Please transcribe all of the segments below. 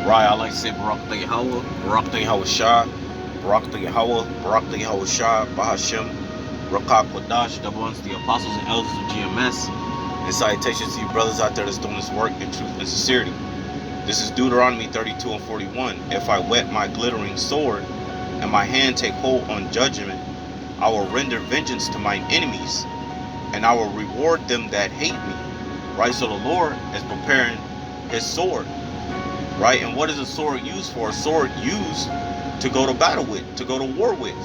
Right, I like to say Barak Yahweh, Barak Yahweh Shah, Barak Yahweh, Barak Yahweh Shah, Bahashem, Rakak Wadash, double ones, the apostles and elders of GMS. And salutations to you brothers out there that's doing this work in truth and sincerity. This is Deuteronomy 32 and 41. If I whet my glittering sword, and my hand take hold on judgment, I will render vengeance to mine enemies, and I will reward them that hate me. Right, so the Lord is preparing his sword. Right, and what is a sword used for? A sword used to go to battle with, to go to war with.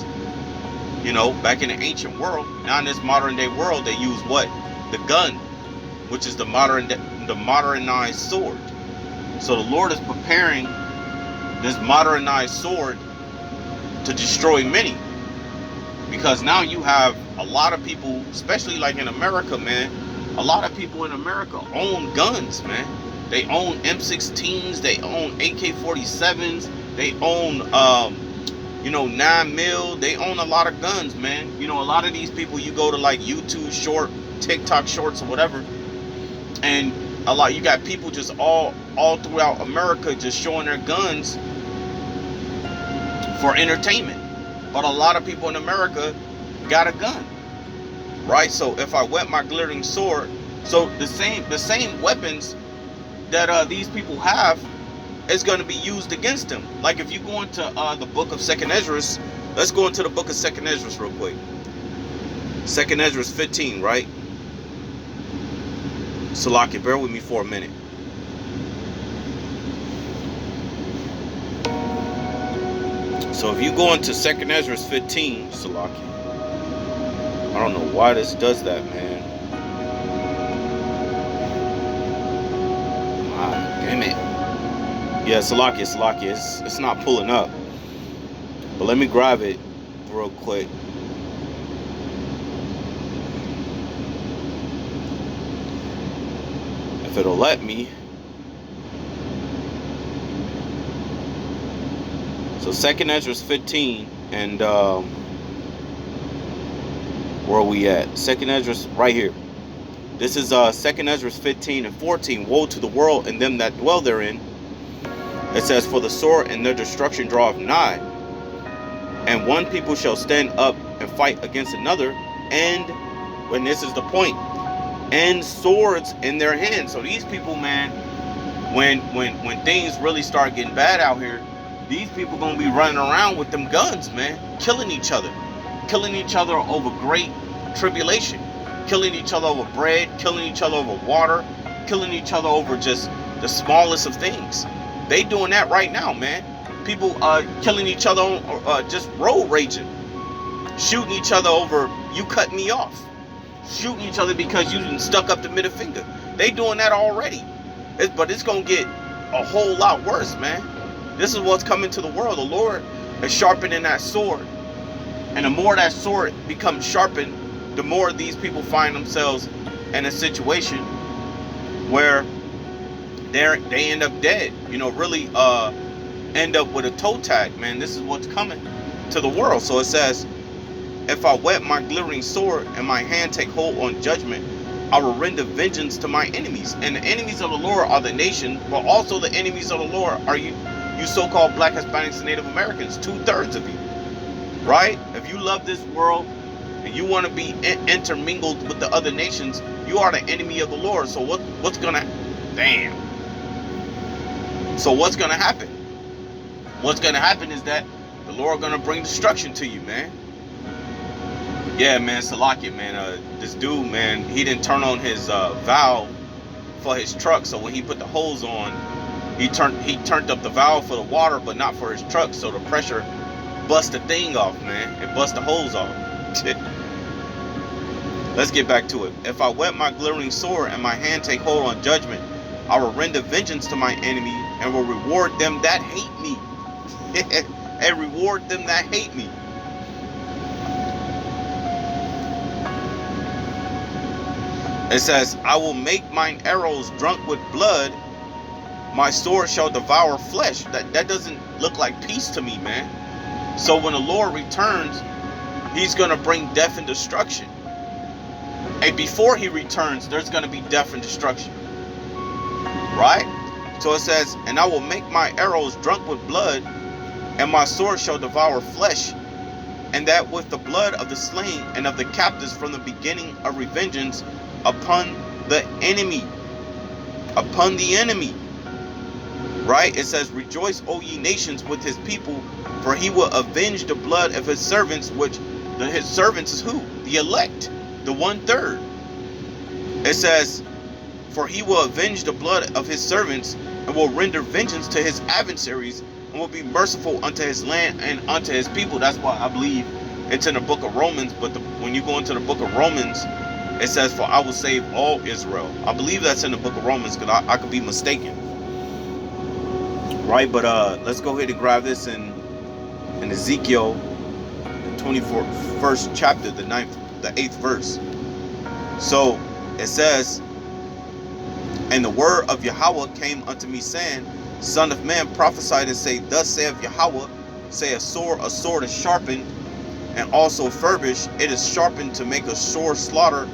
You know, back in the ancient world. Now in this modern day world, they use what? The gun, which is the modernized sword. So the Lord is preparing this modernized sword to destroy many. Because now you have a lot of people, especially like in America, man, a lot of people in America own guns, man. They own M16s, they own AK-47s, they own, 9 mil. They own a lot of guns, man. You know, a lot of these people, you go to like YouTube short, TikTok shorts or whatever, and you got people just all throughout America just showing their guns for entertainment. But a lot of people in America got a gun, right? So if I whet my glittering sword, so the same weapons that these people have is going to be used against them. Like if you go into the book of 2nd Esdras, let's go into the book of 2nd Esdras real quick. 2nd Esdras 15, right? Salaki, bear with me for a minute. So if you go into 2nd Esdras 15, Salaki, I don't know why this does that, man. Damn it. Yeah, Salaki, it's not pulling up. But let me grab it real quick. If it'll let me. So 2nd Esdras 15 and where are we at? 2nd Esdras right here. This is 2nd Esdras 15 and 14. Woe to the world and them that dwell therein. It says, for the sword and their destruction draweth nigh, and one people shall stand up and fight against another, and when this is the point, and swords in their hands. So these people, man, when things really start getting bad out here, these people gonna be running around with them guns, man, killing each other over great tribulation, killing each other over bread, killing each other over water, killing each other over just the smallest of things. They doing that right now, man. People killing each other on just road raging, shooting each other over you cut me off, shooting each other because you stuck up the middle finger. They doing that already, but it's gonna get a whole lot worse, man. This is what's coming to the world. The Lord is sharpening that sword, and the more that sword becomes sharpened, the more these people find themselves in a situation where they end up dead. You know, really end up with a toe tag, man. This is what's coming to the world. So it says, if I whet my glittering sword and my hand take hold on judgment, I will render vengeance to my enemies. And the enemies of the Lord are the nation, but also the enemies of the Lord are you so-called Black, Hispanics, and Native Americans, 2/3 of you, right? If you love this world and you want to be intermingled with the other nations, you are the enemy of the Lord. So what's gonna, damn. So what's gonna happen? What's gonna happen is that the Lord gonna bring destruction to you, man. Yeah, man, Salakia, man. This dude, man, he didn't turn on his valve for his truck. So when he put the hose on, he turned up the valve for the water, but not for his truck. So the pressure bust the thing off, man. It bust the hose off. Let's get back to it. If I whet my glittering sword and my hand take hold on judgment, I will render vengeance to my enemy and will reward them that hate me. And reward them that hate me. It says, I will make mine arrows drunk with blood. My sword shall devour flesh. That doesn't look like peace to me, man. So when the Lord returns, he's going to bring death and destruction. And before he returns, there's going to be death and destruction. Right? So it says, and I will make my arrows drunk with blood, and my sword shall devour flesh, and that with the blood of the slain and of the captives from the beginning of revengeance upon the enemy. Upon the enemy. Right? It says, rejoice, O ye nations, with his people, for he will avenge the blood of his servants, which his servants is who? The elect, the 1/3. It says, for he will avenge the blood of his servants, and will render vengeance to his adversaries, and will be merciful unto his land and unto his people. That's why I believe it's in the book of Romans. But when you go into the book of Romans, it says, for I will save all Israel. I believe that's in the book of Romans, because I could be mistaken. Right? But let's go ahead and grab this in Ezekiel, the 21st chapter, the 8th verse. So it says, and the word of Yahweh came unto me, saying, Son of man, prophesy and say, thus saith Yahweh, say a sword is sharpened, and also furbished. It is sharpened to make a sore slaughter.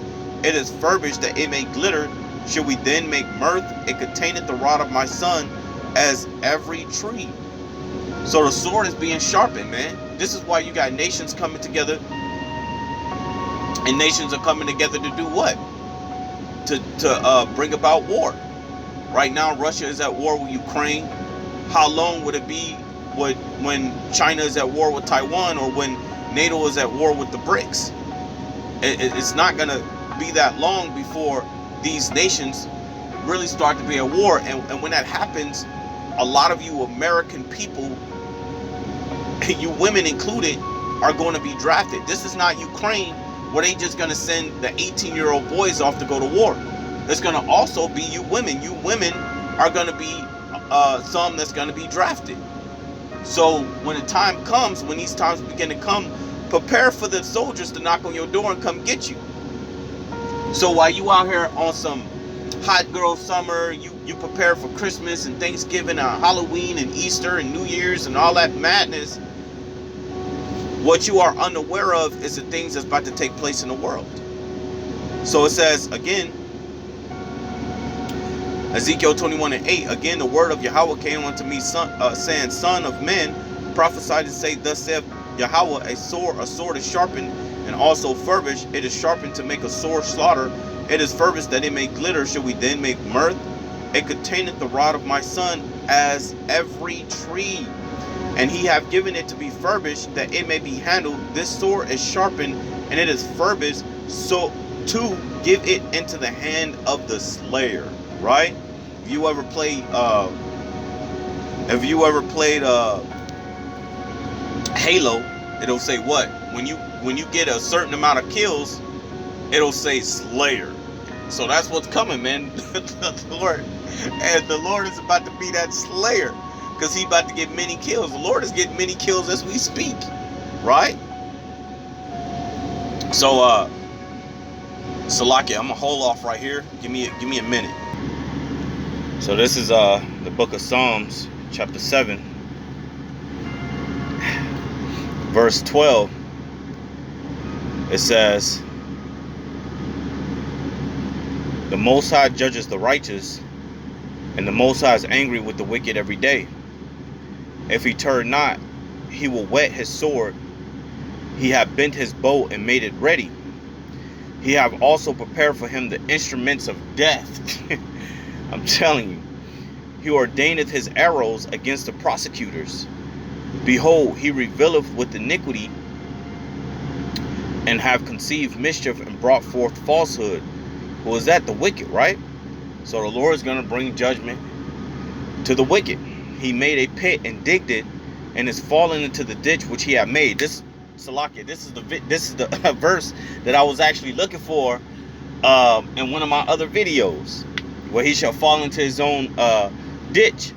It is furbished that it may glitter. Should we then make mirth? It containeth the rod of my son, as every tree. So the sword is being sharpened, man. This is why you got nations coming together. And nations are coming together to do what? To bring about war. Right now, Russia is at war with Ukraine. How long would it be when China is at war with Taiwan, or when NATO is at war with the BRICS? It's not going to be that long before these nations really start to be at war. And when that happens, a lot of you American people, you women included, are going to be drafted. This is not Ukraine, where they just going to send the 18-year-old boys off to go to war. It's going to also be you women. You women are going to be some that's going to be drafted. So when the time comes, when these times begin to come, prepare for the soldiers to knock on your door and come get you. So while you out here on some hot girl summer, you prepare for Christmas and Thanksgiving and Halloween and Easter and New Year's and all that madness, what you are unaware of is the things that's about to take place in the world. So it says again, Ezekiel 21:8, again the word of Yahweh came unto me, saying, Son of man, prophesy and say, thus saith Yahweh, a sword is sharpened, and also furbished. It is sharpened to make a sore slaughter. It is furbished that it may glitter. Should we then make mirth? It containeth the rod of my son, as every tree. And he hath given it to be furbished, that it may be handled. This sword is sharpened, and it is furbished, so to give it into the hand of the slayer. Right? If you ever played Halo, it'll say what? When you get a certain amount of kills, it'll say Slayer. So that's what's coming, man. the Lord is about to be that Slayer, because he's about to get many kills. The Lord is getting many kills as we speak, right? So Salaki, I'm gonna hold off right here. Give me a minute. So this is the book of Psalms, chapter 7, verse 12. It says, the Most High judges the righteous, and the Most High is angry with the wicked every day. If he turn not, he will whet his sword. He hath bent his bow and made it ready. He hath also prepared for him the instruments of death. I'm telling you, he ordaineth his arrows against the prosecutors. Behold, he revealeth with iniquity, and have conceived mischief, and brought forth falsehood. Who is that? The wicked, right? So the Lord is going to bring judgment to the wicked. He made a pit and digged it, and is fallen into the ditch which he had made. This, Salakia, this is the verse that I was actually looking for in one of my other videos, where he shall fall into his own ditch.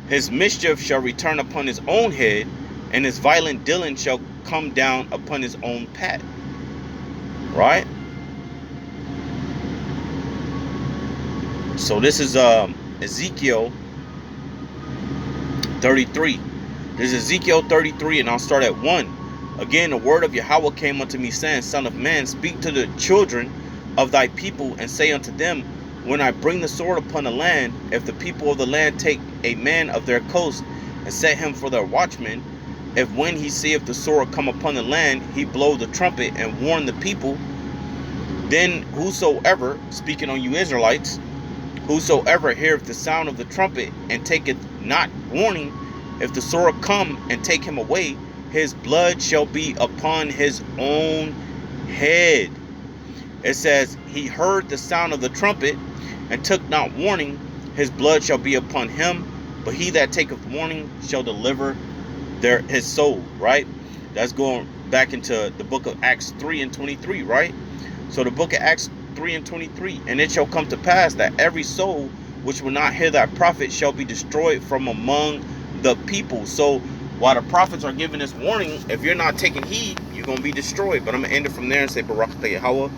His mischief shall return upon his own head, and his violent dealing shall come down upon his own path. Right? So this is Ezekiel 33. This is Ezekiel 33, and I'll start at 1. Again, the word of Yahweh came unto me, saying, Son of man, speak to the children of thy people, and say unto them, when I bring the sword upon the land, if the people of the land take a man of their coast and set him for their watchman, if when he seeth the sword come upon the land, he blow the trumpet and warn the people, then whosoever, speaking on you Israelites, whosoever heareth the sound of the trumpet and taketh not warning, if the sword come and take him away, his blood shall be upon his own head. It says, he heard the sound of the trumpet and took not warning, his blood shall be upon him, but he that taketh warning shall deliver his soul, right? That's going back into the book of Acts 3 and 23, right? So the book of Acts 3 and 23, and it shall come to pass that every soul which will not hear thy prophet shall be destroyed from among the people. So while the prophets are giving this warning, if you're not taking heed, you're going to be destroyed. But I'm going to end it from there and say, Barak the Yahweh,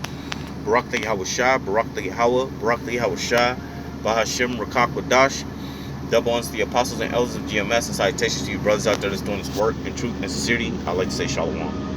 Barak the Yahweh Shah, Barak the Yahweh, Barak the Yahweh Shah, Bahashim Rakak Wadash. Double honors to the apostles and elders of GMS, and salutations to you brothers out there that's doing this work in truth and sincerity. I'd like to say shalom.